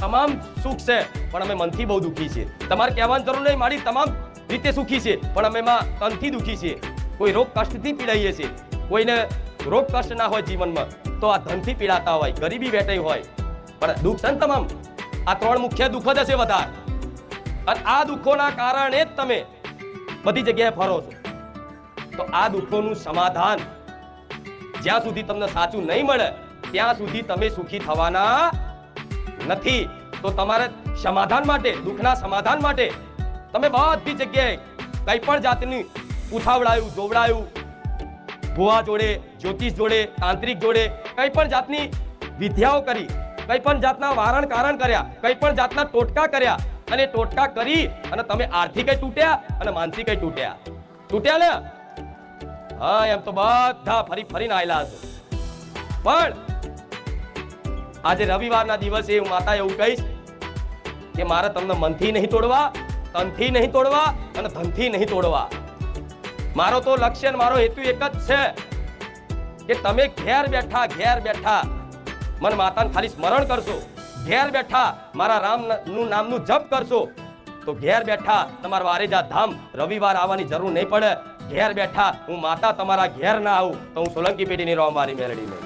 તમામ સુખ છે પણ અમે મનથી બહુ દુઃખી છીએ. તમારે કહેવાની જરૂર નહીં, મારી તમામ રીતે સુખી છે પણ અમે એમાં તનથી દુઃખી છીએ. કોઈ રોગ કષ્ટથી પીડાઈએ છીએ, કોઈને રોગ કષ્ટ ના હોય જીવનમાં તો આ ધનથી પીડાતા હોય, ગરીબી વેઠાઈ હોય, પણ દુઃખ છે ને તમામ. આ ત્રણ મુખ્ય દુઃખ જ હશે વધારે, અને આ દુઃખોના કારણે જ તમે બધી જગ્યાએ ફરો છો. તો આ દુઃખોનું સમાધાન જ્યાં સુધી તમને સાચું નહીં મળે ત્યાં સુધી તમે સુખી થવાના નથી. તો તમારે સમાધાન માટે, દુઃખના સમાધાન માટે તમે બધી જગ્યાએ કઈ પણ જાતની પૂછાવડાયું, જોવડાયું, ભુવા જોડે, જ્યોતિષ જોડે, તાંત્રિક જોડે કઈ પણ જાતની વિદ્યાઓ કરી, કઈ પણ જાતના વારણ કારણ કર્યા, કઈ પણ જાતના ટોટકા કર્યા, અને ટોટકા કરી અને તમે આર્થિક તૂટ્યા અને માનસિક તૂટ્યા ને. હા, એમ તો બધા ફરીને આયેલા હશે. પણ આજે રવિવારના દિવસે હું માતા એવું કહીશ કે મારે તમને મનથી નહીં તોડવા, તનથી નહીં તોડવા અને ધનથી નહીં તોડવા. મારો તો લક્ષ્ય, મારો હેતુ એક જ છે કે તમે ઘેર બેઠા મન માતાને ખાલી સ્મરણ કરશો, ઘેર બેઠા મારા રામનું નામનું જપ કરશો, તો ઘેર બેઠા તમારા વારેજા ધામ રવિવાર આવવાની જરૂર નહીં પડે. ઘેર બેઠા હું માતા તમારા ઘેર ના આવું તો હું સોલંકી પેઢીની રોમ મારી મેળડી નહીં.